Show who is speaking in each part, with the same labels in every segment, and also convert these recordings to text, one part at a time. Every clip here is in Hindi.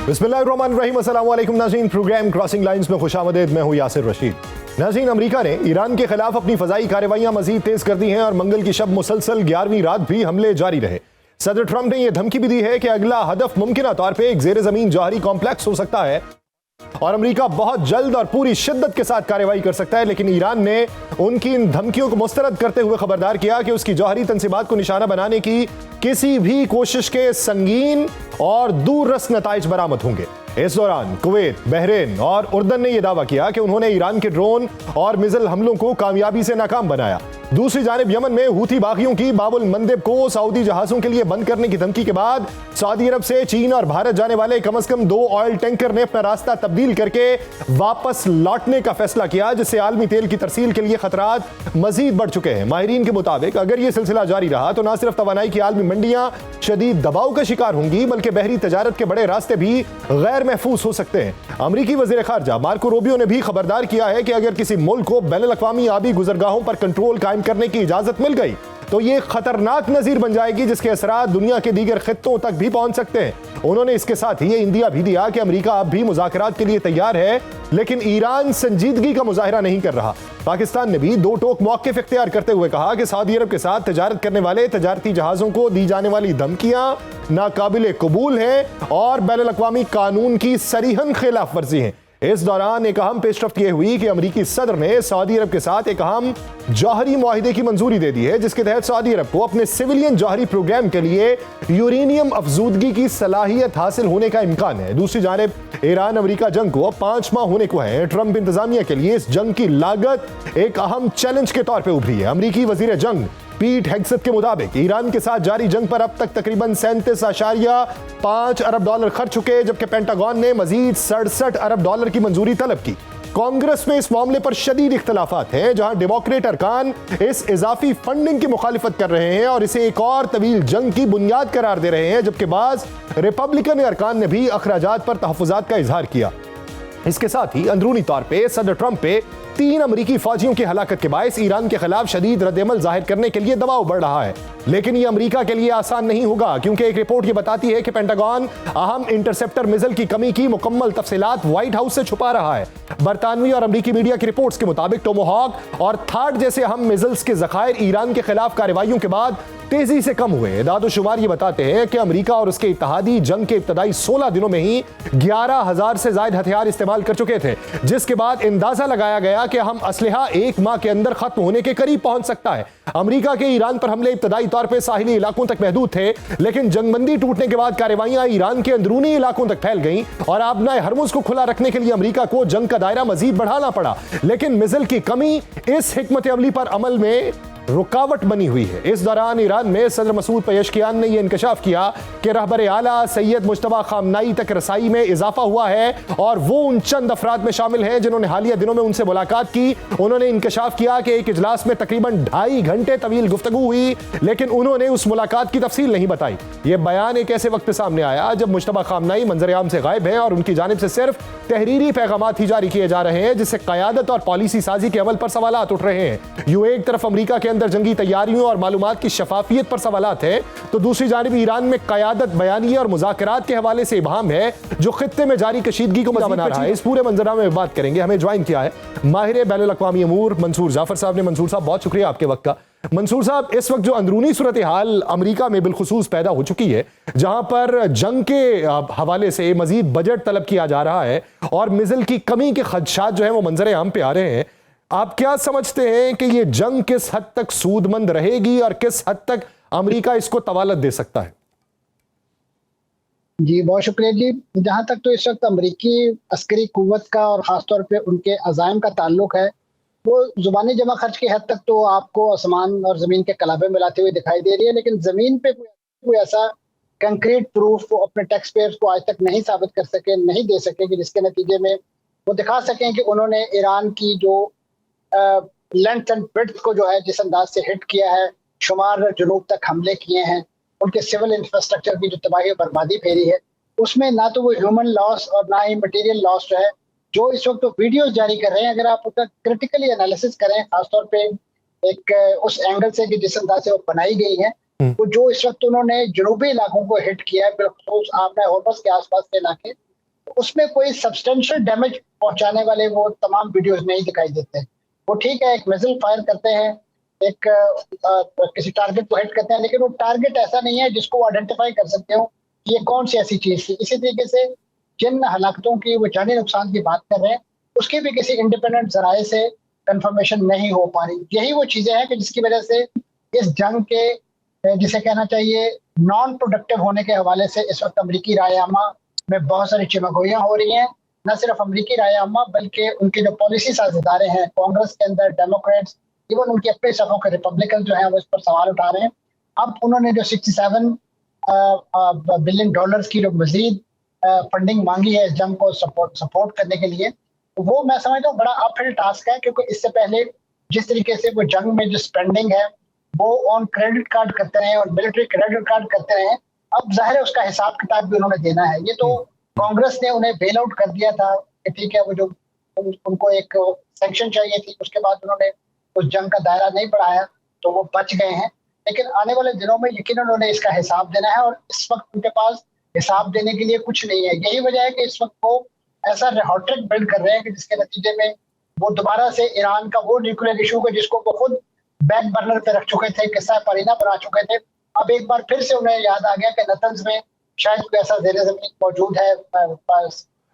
Speaker 1: बिस्मिल्लाहिर्रहमानिर्रहीम, अस्सलाम वालेकुम नाज़रीन। प्रोग्राम क्रॉसिंग लाइंस में खुशामदीद। मैं हूं यासिर रशीद। नाज़रीन, अमेरिका ने ईरान के खिलाफ अपनी फ़ज़ाई कार्रवाइयां मज़ीद तेज़ कर दी हैं और मंगल की शब मुसलसल 11वीं रात भी हमले जारी रहे। सदर ट्रंप ने यह धमकी भी दी है कि अगला हदफ मुमकिन तौर पर एक ज़ेर ज़मीन जौहरी कॉम्प्लेक्स हो सकता है और अमेरिका बहुत जल्द और पूरी शिद्दत के साथ कार्रवाई कर सकता है। लेकिन ईरान ने उनकी इन धमकियों को मुस्तरद करते हुए खबरदार किया कि उसकी जौहरी तंसीबात को निशाना बनाने की किसी भी कोशिश के संगीन और दूररस नताइज बरामद होंगे। इस दौरान कुवैत, बहरीन और उर्दन ने यह दावा किया कि उन्होंने ईरान के ड्रोन और मिसाइल हमलों को कामयाबी से नाकाम बनाया। दूसरी जानिब यमन में हूथी बागियों की बाबुल मंदेब को सऊदी जहाजों के लिए बंद करने की धमकी के बाद सऊदी अरब से चीन और भारत जाने वाले कम से कम 2 ऑयल टैंकर ने अपना रास्ता तब्दील करके वापस लौटने का फैसला किया, जिससे आलमी तेल की तरसील के लिए खतरात मजीद बढ़ चुके हैं। माहिरीन के मुताबिक अगर यह सिलसिला जारी रहा तो न सिर्फ तवानाई की आलमी मंडियां शदीद दबाव का शिकार होंगी, बल्कि बहरी तजारत के बड़े रास्ते भी गैर महफूज हो सकते हैं। अमरीकी वजीर खारजा मार्को रूबियो ने भी खबरदार किया है कि अगर किसी मुल्क को बैनुल-अक़वामी आबी गुजरगाहों पर कंट्रोल कायम करने की इजाजत मिल गई तो यह खतरनाक नजीर बन जाएगी, जिसके असरात दुनिया के दीगर खित्तों तक भी पहुंच सकते हैं। उन्होंने इसके साथ ही इंदिया भी दिया कि अमेरिका अब भी मुज़ाकरात के लिए तैयार है, लेकिन ईरान संजीदगी का मुजाहिरा नहीं कर रहा। पाकिस्तान ने भी दो टोक मौक़िफ़ इख्तियार करते हुए कहा कि सऊदी अरब के साथ तजारत करने वाले तजारती जहाजों को दी जाने वाली धमकियां नाकाबिले कबूल हैं और बैनुल-अक़वामी कानून की सरीहन खिलाफ वर्जी हैं। इस दौरान एक अहम पेशरफ्त यह हुई कि अमरीकी सदर ने सऊदी अरब के साथ एक अहम जौहरी मुआहिदे की मंजूरी दे दी है, जिसके तहत सऊदी अरब को अपने सिविलियन जौहरी प्रोग्राम के लिए यूरेनियम अफजूदगी की सलाहियत हासिल होने का इम्कान है। दूसरी जानिब ईरान अमरीका जंग को अब 5 माह होने को है। ट्रंप इंतजामिया के लिए इस जंग की लागत एक अहम चैलेंज के तौर पर उभरी है। अमरीकी वजीर जंग पीट हेग्सेथ के मुताबिक ईरान के साथ जारी जंग पर अब तक तकरीबन 37.5 अरब डॉलर खर्च चुके, जबकि पेंटागन ने मजीद 67 अरब डॉलर की मंजूरी तलब की। कांग्रेस में इस मामले पर शदीद इख्तलाफात हैं, जहां डेमोक्रेट अरकान इस इजाफी फंडिंग की मुखालिफत कर रहे हैं और इसे एक और तवील जंग की बुनियाद करार दे रहे हैं, जबकि बाज रिपब्लिकन अरकान ने भी अखराजात पर तहफ़्फ़ुज़ात का इजहार किया। इसके साथ ही अंदरूनी तौर पे सदर ट्रंप पे 3 अमरीकी फौजियों की हलाकत के बायस ईरान के खिलाफ शदीद रद्द-ए-अमल जाहिर करने के लिए दबाव बढ़ रहा है। लेकिन यह अमरीका के लिए आसान नहीं होगा, क्योंकि एक रिपोर्ट ये बताती है कि पेंटागन अहम इंटरसेप्टर मिसाइल की कमी की मुकम्मल तफसीलात व्हाइट हाउस से छुपा रहा है। बरतानवी और अमरीकी मीडिया की रिपोर्ट्स के मुताबिक टोमोहॉक और थार्ड जैसे अहम मिसाइल्स के जखायर ईरान के खिलाफ कार्रवाइयों के बाद तेजी से कम हुए। दादोशुमार ये बताते हैं कि अमेरिका और उसके इत्तहादी जंग के इब्तदाई 16 दिनों में ही 11,000 से ज्यादा हथियार इस्तेमाल कर चुके थे, जिसके बाद अंदाजा लगाया गया कि हम असलहा 1 माह के अंदर खत्म होने के करीब पहुंच सकता है। अमेरिका के ईरान पर हमले इब्तदाई तौर पर साहिली इलाकों तक महदूद थे, लेकिन जंगबंदी टूटने के बाद कार्रवाइयां ईरान के अंदरूनी इलाकों तक फैल गईं और आबनाए हरमुज को खुला रखने के लिए अमेरिका को जंग का दायरा मजीद बढ़ाना पड़ा। लेकिन मिसाइल की कमी इस हिकमत अमली पर अमल में रुकावट बनी हुई है। इस दौरान ईरान में सदर मसूद पेशकियान ने यह इंकशाफ किया कि रहबर आला सैयद मुज्तबा खामनाई तक रसाई में इजाफा हुआ है और वो उन चंद अफराद में शामिल हैं जिन्होंने हालिया दिनों में उनसे मुलाकात की। उन्होंने इंकशाफ किया कि एक इजलास में तकरीबन 2.5 घंटे तवील गुफ्तगू हुई, लेकिन उन्होंने उस मुलाकात की तफसील नहीं बताई। यह बयान एक ऐसे वक्त सामने आया जब मुज्तबा खामनाई मंजर आम से गायब हैं और उनकी जानिब से सिर्फ तहरीरी पैगामात ही जारी किए जा रहे हैं, जिससे क़यादत और पॉलिसी साजी के अमल पर सवालात उठ रहे हैं। यूं एक तरफ अमेरिका के अंदर जंगी तैयारियों और मालूमात की शफाफियत पर सवालात है, तो दूसरी जानिब ईरान में क़यादत, बयानिए और मुज़ाकरात के हवाले से इबहम है, जो खित्ते में जारी कशीदगी को मज़ीद बना रहा है। इस पूरे मंजरनामे में बात करेंगे। हमें ज्वाइन किया है माहिर बैनुल-अक़वामी अमूर मंसूर जाफर साहब ने। मंसूर साहब, बहुत शुक्रिया आपके वक्त का। मंसूर साहब, इस वक्त जो अंदरूनी सूरत हाल अमेरिका में बिलखुसूस पैदा हो चुकी है, जहां पर जंग के हवाले से मजीद बजट तलब किया जा रहा है और मिसाइल की कमी के खदशात जो है वो मंजर आम पे आ रहे हैं, आप क्या समझते हैं कि ये जंग किस हद तक सूदमंद रहेगी और किस हद तक अमेरिका इसको तवालत दे सकता है?
Speaker 2: जी, बहुत शुक्रिया जी। जहां तक तो इस वक्त अमरीकी अस्करी कुव्वत का और ख़ासतौर पे उनके अज़ाइम का ताल्लुक है, वो ज़ुबानी जमा खर्च की हद तक तो आपको आसमान और ज़मीन के कलाबे मिलाते हुए दिखाई दे रही है, लेकिन ज़मीन पे कोई ऐसा कंक्रीट प्रूफ वो अपने टैक्स पेयर्स को आज तक नहीं साबित कर सके, नहीं दे सके कि जिसके नतीजे में वो दिखा सकें कि उन्होंने ईरान की जो लेंथ एंड ब्रेड्थ को जो है जिस अंदाज से हिट किया है, शुमार जुनूब तक हमले किए हैं, उनके सिविल इंफ्रास्ट्रक्चर की जो तबाही और बर्बादी फेरी है, उसमें ना तो वो ह्यूमन लॉस और ना ही मटेरियल लॉस जो इस वक्त तो वीडियोस जारी कर रहे हैं, अगर आप उसका क्रिटिकली एनालिसिस करें, खासतौर पे एक उस एंगल से कि जिस अंदाज से वो बनाई गई है, तो जो इस वक्त उन्होंने जनूबी इलाकों को हिट किया है, बिलखुसूस आपने होर्मुज़ के आसपास के इलाके, उसमें कोई सब्सटेंशियल डैमेज पहुंचाने वाले वो तमाम वीडियोस नहीं दिखाई देते। वो ठीक है, एक मिसाइल फायर करते हैं, एक किसी टारगेट को हिट करते हैं, लेकिन वो टारगेट ऐसा नहीं है जिसको आइडेंटिफाई कर सकते हो कि ये कौन सी ऐसी चीज थी। इसी तरीके से जिन हलाकतों की वो जानी नुकसान की बात कर रहे हैं, उसकी भी किसी इंडिपेंडेंट जराए से कंफर्मेशन नहीं हो पा रही। यही वो चीजें हैं कि जिसकी वजह से इस जंग के जिसे कहना चाहिए नॉन प्रोडक्टिव होने के हवाले से इस वक्त अमरीकी रायनामा में बहुत सारी चिमगोइयां हो रही हैं। न सिर्फ अमरीकी रायनामा बल्कि उनके जो पॉलिसी साझेदारे हैं कांग्रेस के अंदर, डेमोक्रेट्स, इवन उनके अपने सफों के रिपब्लिकन जो है वो इस पर सवाल उठा रहे हैं। अब उन्होंने जो 67 बिलियन डॉलर्स की जो मजीद फंडिंग मांगी है इस जंग को सपोर्ट करने के लिए, वो मैं समझता हूँ बड़ा अपहिल टास्क है, क्योंकि इससे पहले जिस तरीके से वो जंग में जो स्पेंडिंग है वो ऑन क्रेडिट कार्ड करते रहे और मिलिट्री क्रेडिट कार्ड करते रहे, अब जाहिर है उसका हिसाब किताब भी उन्होंने देना है। ये तो कांग्रेस ने उन्हें बेल आउट कर दिया था कि ठीक है, वो जो उनको एक सैंक्शन चाहिए थी, उसके बाद उन्होंने उस जंग का दायरा नहीं बढ़ाया तो वो बच गए हैं। लेकिन आने वाले दिनों में यकीन उन्होंने इसका हिसाब देना है, और इस वक्त उनके पास हिसाब देने के लिए कुछ नहीं है। यही वजह है कि इस वक्त वो ऐसा रेटोरिक बिल्ड कर रहे हैं कि जिसके नतीजे में वो दोबारा से ईरान का वो न्यूक्लियर इशू को जिसको वो खुद बैक बर्नर पे रख चुके थे, किस्सा परिना बना चुके थे, अब एक बार फिर से उन्हें याद आ गया कि नतंज में शायद कोई ऐसा ज़ेरे ज़मीन मौजूद है।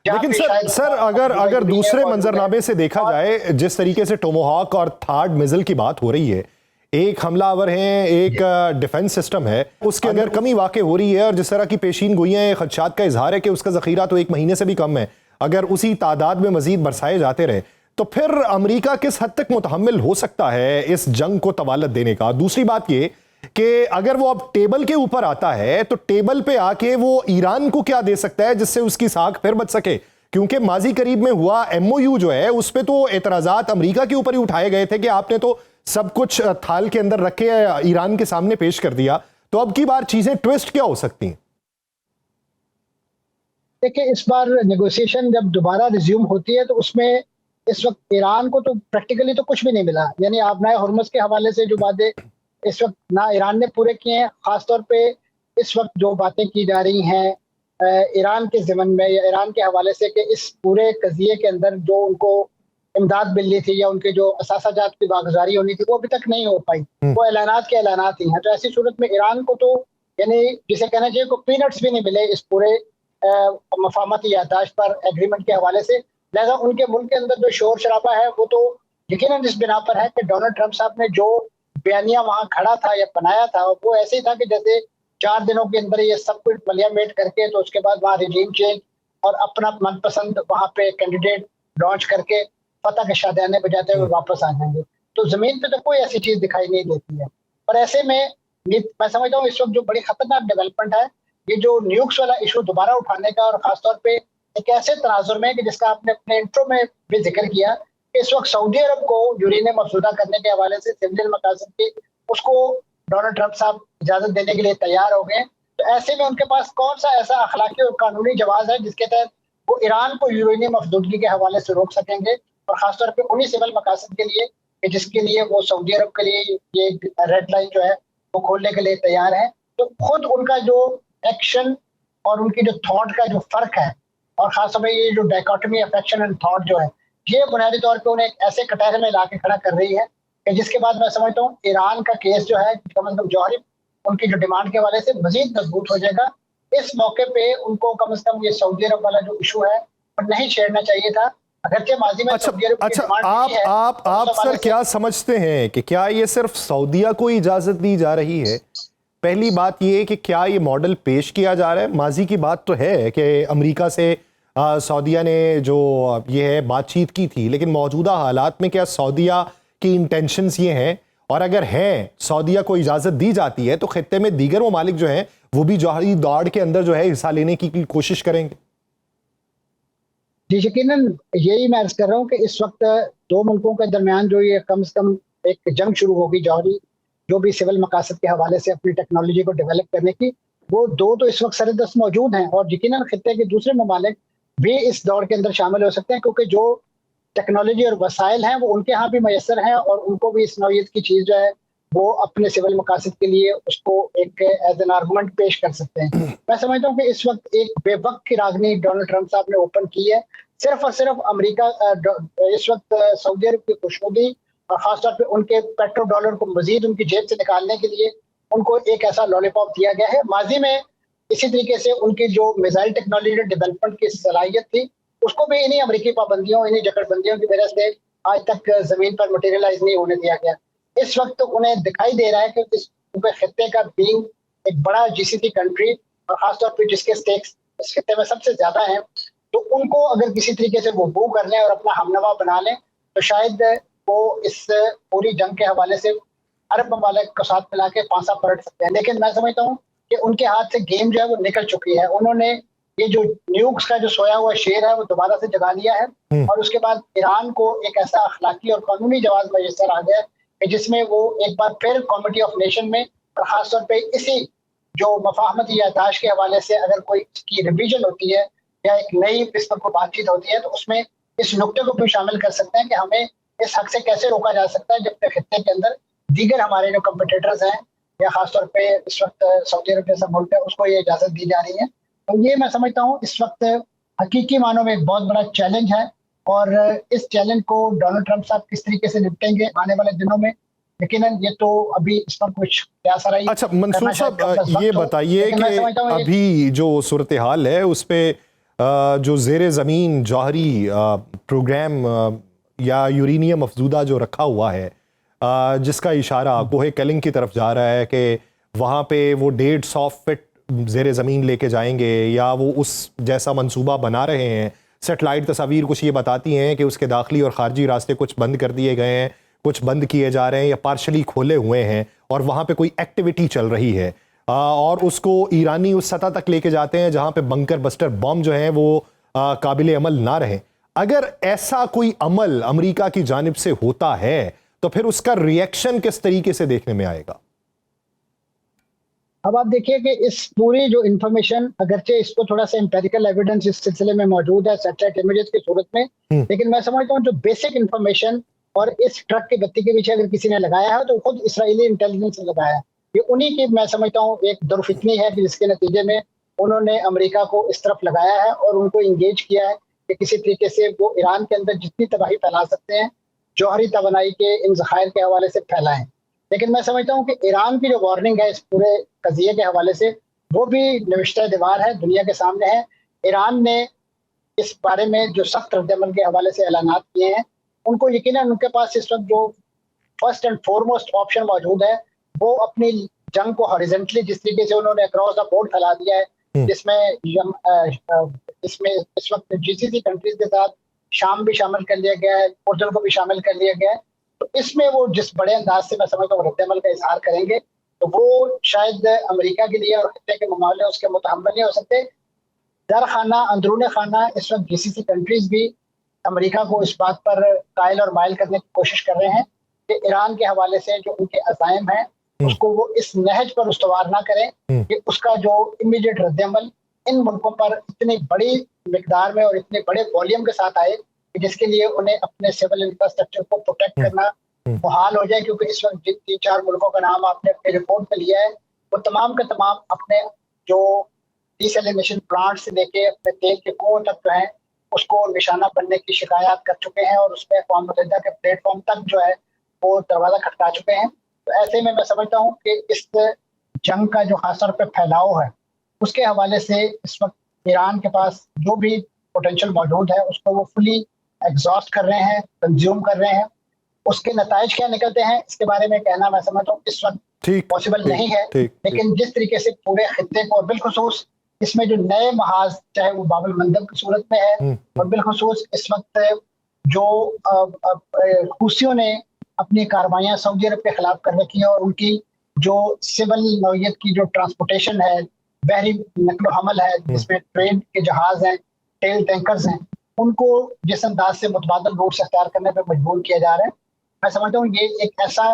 Speaker 1: लेकिन सर अगर दूसरे मंजरनामे से देखा जाए, जिस तरीके से टोमोहॉक और थार्ड मिसाइल की बात हो रही है, एक हमलावर है, एक डिफेंस सिस्टम है, उसके अगर कमी वाकई हो रही है और जिस तरह की पेशीन गोइयां खदशात का इजहार है कि उसका जखीरा तो 1 महीने से भी कम है, अगर उसी तादाद में मजीद बरसाए जाते रहे तो फिर अमेरिका किस हद तक मुतहम्मिल हो सकता है इस जंग को तवालत देने का। दूसरी बात ये कि अगर वो अब टेबल के ऊपर आता है तो टेबल पे आके वो ईरान को क्या दे सकता है जिससे उसकी साख फिर बच सके, क्योंकि माजी करीब में हुआ MOU जो है उस पे तो एतराजात अमेरिका के ऊपर ही उठाए गए थे कि आपने तो सब कुछ थाल के अंदर रख के ईरान के सामने पेश कर दिया। तो अब की बार चीजें ट्विस्ट क्या हो सकती हैं?
Speaker 2: देखिए, इस बार नेगोशिएशन जब दोबारा रिज्यूम होती है तो उसमें इस वक्त ईरान को तो प्रैक्टिकली तो कुछ भी नहीं मिला। यानी आबनाए हुर्मुज़ के हवाले से जो बातें इस वक्त ना ईरान ने पूरे किए हैं, खासतौर पे इस वक्त जो बातें की जा रही हैं ईरान के ज़िमन में या ईरान के हवाले से कि इस पूरे कज़िये के अंदर जो उनको इमदाद मिलनी थी या उनके जो असासाजात की वागुजारी होनी थी वो अभी तक नहीं हो पाई। वो ऐलानात के ऐलानात ही हैं। तो ऐसी सूरत में ईरान को तो यानी जिसे कहना चाहिए को पीनट्स भी नहीं मिले इस पूरे मफाहमती यादाश्त पर एग्रीमेंट के हवाले से। लिहाजा उनके मुल्क के अंदर जो शोर शराबा है वो तो यकीनन इस बिना पर है कि डोनाल्ड ट्रंप साहब ने जो बयानिया वहां खड़ा था या बनाया था वो ऐसे ही था कि जैसे 4 दिनों के अंदर ये सब कुछ मलियामेट करके तो उसके बाद वहाँ रिजीम चेंज और अपना मनपसंद वहाँ पे कैंडिडेट लॉन्च करके फतह के शादियाने बजाते हुए वापस आ जाएंगे। तो जमीन पे तो कोई ऐसी चीज दिखाई नहीं देती है। और ऐसे में मैं समझता हूँ इस वक्त जो बड़ी खतरनाक डेवलपमेंट है ये जो न्यूक्स वाला इशू दोबारा उठाने का, और खासतौर पे एक ऐसे तनाजुर में कि जिसका आपने अपने इंट्रो में भी जिक्र किया कि इस वक्त सऊदी अरब को यूरेनियम अफजुदा करने के हवाले से सिविलियन मकासद की उसको डोनाल्ड ट्रंप साहब इजाजत देने के लिए तैयार हो गए। तो ऐसे में उनके पास कौन सा ऐसा अखलाकी और कानूनी जवाब है जिसके तहत वो ईरान को यूरेनियम अफजुदगी के हवाले से रोक सकेंगे, और खासतौर पर उन्हीं सिविल मकासद के लिए कि जिसके लिए वो सऊदी अरब के लिए ये रेड लाइन जो है वो खोलने के लिए तैयार है। तो खुद उनका जो एक्शन और उनकी जो थॉट का जो फर्क है, और खासतौर पर ये जो dichotomy of action and thought जो है, ये बुनियादी तौर पे उन्हें ऐसे कटहरे में ला के खड़ा कर रही है कि जिसके बाद मैं समझता हूँ ईरान का केस जो है कम से कम जौहरी उनकी जो डिमांड के हवाले से मजीद मजबूत हो जाएगा। इस मौके पे उनको कम से कम ये सऊदी अरब वाला जो इशू है पर नहीं छेड़ना चाहिए था। अगरचे माजी में
Speaker 1: आप सर क्या समझते हैं कि क्या ये सिर्फ सऊदीया को इजाजत दी जा रही है? पहली बात ये कि क्या ये मॉडल पेश किया जा रहा है? माजी की बात तो है कि अमेरिका से सऊदीया ने जो ये है बातचीत की थी, लेकिन मौजूदा हालात में क्या सऊदीया की इंटेंशंस ये हैं, और अगर हैं सऊदीया को इजाज़त दी जाती है तो खित्ते में दीगर ममालिक जो हैं वो भी जौहरी दौड़ के अंदर जो है हिस्सा लेने की कोशिश करेंगे?
Speaker 2: जी यकीनन यही मैं अर्ज कर रहा हूँ कि इस वक्त दो मुल्कों के दरमियान जो ये कम से कम एक जंग शुरू होगी जौहरी जो भी सिविल मकासद के हवाले से अपनी टेक्नोलॉजी को डेवलप करने की, वो दो तो इस वक्त सरदस्त मौजूद हैं, और यकीनन खित्ते के दूसरे ममालिक भी इस दौड़ के अंदर शामिल हो सकते हैं, क्योंकि जो टेक्नोलॉजी और वसाइल हैं वो उनके यहाँ भी मैसर हैं और उनको भी इस नौयत की चीज़ जो है वो अपने सिविल मकासद के लिए उसको एक एज एन आर्गुमेंट पेश कर सकते हैं। मैं समझता हूँ कि इस वक्त एक बेवक्त की रागनी डोनाल्ड ट्रंप साहब ने ओपन की है, सिर्फ और सिर्फ अमेरिका इस वक्त सऊदी अरब की खुशनुदी और खासतौर पे उनके पेट्रो डॉलर को मजीद उनकी जेब से निकालने के लिए उनको एक ऐसा लॉलीपॉप दिया गया है। माजी में इसी तरीके से उनकी जो मिसाइल टेक्नोलॉजी डेवलपमेंट की सलाहियत थी उसको भी इन्हीं अमेरिकी पाबंदियों, इन्हीं जकड़बंदियों की वजह से आज तक जमीन पर मटेरियलाइज नहीं होने दिया गया। इस वक्त तो उन्हें दिखाई दे रहा है कि इस पूरे खित्ते का बीइंग एक बड़ा जीसीसी कंट्री और खासतौर पर जिसके स्टेक्स इस खित्ते में सबसे ज्यादा हैं, तो उनको अगर किसी तरीके से वो मूव कर लें और अपना हमनवा बना लें तो शायद वो इस पूरी जंग के हवाले से अरब ममालिक को साथ मिला के पांसा पलट सकते हैं। लेकिन मैं समझता हूँ कि उनके हाथ से गेम जो है वो निकल चुकी है। उन्होंने ये जो न्यूक्स का जो सोया हुआ शेर है वो दोबारा से जगा लिया है और उसके बाद ईरान को एक ऐसा अखलाकी और कानूनी जवाब मैसर आ गया कि जिसमें वो एक बार फिर कमेटी ऑफ नेशन में और खासतौर पर इसी जो मफाहमती यादाश्त के हवाले से अगर कोई इसकी रिवीजन होती है या एक नई इस पर कोई बातचीत होती है तो उसमें इस नुक्ते को भी शामिल कर सकते हैं कि हमें इस हक से कैसे रोका जा सकता है जबकि खित्ते के अंदर दीगर हमारे जो कम्पिटिटर्स हैं या खासतौर पे इस वक्त सऊदी अरब जैसा मुल्क है उसको ये इजाजत दी जा रही है। तो ये मैं समझता हूँ इस वक्त हकीकी मानों में एक बहुत बड़ा चैलेंज है और इस चैलेंज को डोनाल्ड ट्रंप साहब किस तरीके से निपटेंगे आने वाले दिनों में, यकीनन ये तो अभी इस पर कुछ प्रयास आ रही है।
Speaker 1: अच्छा मंसूर साहब ये बताइए कि अभी जो सूरत हाल है उस पे जो जेर ज़मीन जौहरी प्रोग्राम या यूरेनियम अफजूदा जो रखा हुआ है जिसका इशारा कोहे कलिंग की तरफ जा रहा है कि वहाँ पे वो 150 फीट जेर ज़मीन लेके जाएंगे या वो उस जैसा मंसूबा बना रहे हैं। सेटेलाइट तस्वीर कुछ ये बताती हैं कि उसके दाखिली और ख़ारजी रास्ते कुछ बंद कर दिए गए हैं, कुछ बंद किए जा रहे हैं या पार्शली खोले हुए हैं और वहाँ पे कोई एक्टिविटी चल रही है और उसको ईरानी उस सतह तक लेके जाते हैं जहाँ पे बंकर बस्टर बम जो हैं वो काबिल अमल ना रहे। अगर ऐसा कोई अमल अमेरिका की जानिब से होता है तो फिर उसका रिएक्शन किस तरीके से देखने में आएगा?
Speaker 2: अब आप देखिए कि इस पूरी जो इन्फॉर्मेशन अगरचे इसको थोड़ा सा एम्पेरिकल एविडेंस इस सिलसिले में मौजूद है सैटेलाइट इमेजेस की सूरत में, लेकिन मैं समझता हूँ जो बेसिक इन्फॉर्मेशन और इस ट्रक की बत्ती के पीछे अगर किसी ने लगाया है तो खुद इसराइली इंटेलिजेंस ने लगाया है। ये उन्हीं की मैं समझता हूँ एक दुर्फितनी है कि जिसके नतीजे में उन्होंने अमेरिका को इस तरफ लगाया है और उनको इंगेज किया है कि किसी तरीके से वो ईरान के अंदर जितनी तबाही फैला सकते हैं जौहरी तवानाई के इन ज़खायर के हवाले से फैलाएं। लेकिन मैं समझता हूँ कि ईरान की जो वार्निंग है इस पूरे कज़िये के हवाले से वो भी नविश्ता दीवार है, दुनिया के सामने है। ईरान ने इस बारे में जो सख्त रद्दअमल के हवाले से ऐलानात किए हैं उनको यकीनन उनके पास इस वक्त जो फर्स्ट एंड फॉरमोस्ट ऑप्शन मौजूद है वो अपनी जंग को हॉरिजेंटली जिस तरीके से उन्होंने अक्रॉस द बोर्ड फैला दिया है जिसमें इस वक्त जीसीसी कंट्रीज के साथ शाम भी शामिल कर लिया गया है, उर्दन को भी शामिल कर लिया गया है, तो इसमें वो जिस बड़े अंदाज से मैं समझता हूँ रद्दअमल का इजहार करेंगे तो वो शायद अमेरिका के लिए और खित्ते के मामले उसके मुतहम्मिल नहीं हो सकते। दर खाना अंदरून खाना इस वक्त जीसीसी कंट्रीज भी अमेरिका को इस बात पर कायल और मायल करने की कोशिश कर रहे हैं कि ईरान के हवाले से जो उनके अज़ाइम हैं उसको वो इस नहज पर उस्तवार ना करें कि उसका जो इमीडिएट रद्दअमल इन मुल्कों पर इतनी बड़ी मिकदार में और इतने बड़े वॉल्यूम के साथ आए कि जिसके लिए उन्हें अपने सिविल इंफ्रास्ट्रक्चर को प्रोटेक्ट करना मुहाल हो जाए। क्योंकि इस वक्त जिन 3-4 मुल्कों का नाम आपने अपनी रिपोर्ट में लिया है वो तमाम का तमाम अपने जो डिसैलिनेशन प्लांट से लेके अपने तेल के कुओं तक जो है उसको निशाना बनने की शिकायत कर चुके हैं और उसमें अक़वाम मुत्तहिदा के प्लेटफॉर्म तक जो है वो दरवाज़ा खटका चुके हैं। तो ऐसे में मैं समझता हूँ कि इस जंग का जो खास तौर पर फैलाव है उसके हवाले से इस वक्त ईरान के पास जो भी पोटेंशियल मौजूद है उसको वो फुली एग्जॉस्ट कर रहे हैं, कंज्यूम कर रहे हैं। उसके नताइज क्या निकलते हैं इसके बारे में कहना मैं समझता हूँ इस वक्त पॉसिबल नहीं है, लेकिन जिस तरीके से पूरे खित्ते को और बिलखुसूस इसमें जो नए महाज चाहे वो बाबुल मंदब की सूरत में है और बिलखुसूस इस वक्त जो हुसियों ने अपनी कार्रवाइयाँ सऊदी अरब के खिलाफ कर रखी है और उनकी जो सिविल नौयत की जो ट्रांसपोर्टेशन है, बहरी नकलो हमल है जिसमें ट्रेड के जहाज हैं, टेल टैंकर्स हैं, उनको जिस अंदाज से मुतबादल रूट से अख्तियार करने पर मजबूर किया जा रहा है। मैं समझता हूँ ये एक ऐसा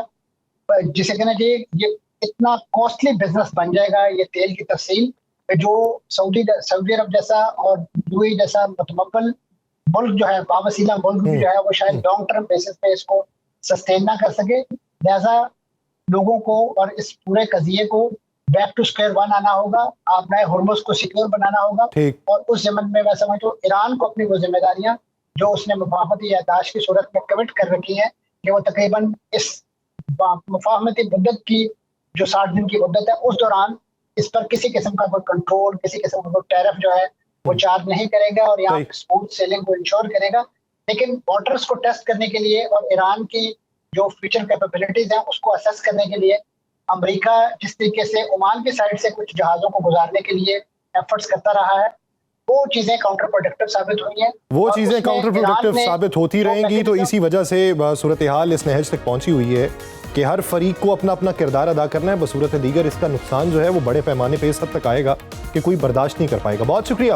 Speaker 2: जिसे कहना चाहिए ये इतना कॉस्टली बिजनेस बन जाएगा ये तेल की तफसील जो सऊदी अरब जैसा और यूएई जैसा मुतमक्कल मुल्क जो है बावसीला मुल्क जो है वो शायद लॉन्ग टर्म बेसिस पे इसको सस्टेन ना कर सके। लिहाजा लोगों को और इस पूरे कजिए को बैक टू स्क्वायर वन आना होगा। आप नए हुर्मुज़ को सिक्योर बनाना होगा
Speaker 1: ठीक।
Speaker 2: और उस ज़मन में मैं समझता हूँ ईरान को अपनी वो जिम्मेदारियां जो उसने मुफाहमती यादाश्त की सूरत में कमिट कर रखी है कि वो तकरीबन इस मुफाहमती मुद्दत की जो 60 दिन की मुद्दत है उस दौरान इस पर किसी किस्म का कोई कंट्रोल, किसी किस्म का कोई टैरिफ जो है वो चार्ज नहीं करेगा और यहाँ स्मूथ सेलिंग को इंश्योर करेगा। लेकिन बॉर्डर्स को टेस्ट करने के लिए और ईरान की जो फ्यूचर कैपेबिलिटीज हैं उसको असेस करने के लिए अमेरिका जिस तरीके से ओमान की साइड से कुछ जहाज़ों को गुजारने के लिए एफर्ट्स करता रहा है, वो चीज़ें काउंटर प्रोडक्टिव साबित हुई हैं।
Speaker 1: वो चीज़ें काउंटर प्रोडक्टिव साबित होती रहेंगी। तो इसी वजह से सूरत हाल इस नहज तक पहुंची हुई है कि हर फरीक को अपना अपना किरदार अदा करना है। बसूरत दीगर इसका नुकसान जो है वो बड़े पैमाने पर इस हद तक आएगा कि कोई बर्दाश्त नहीं कर पाएगा। बहुत शुक्रिया।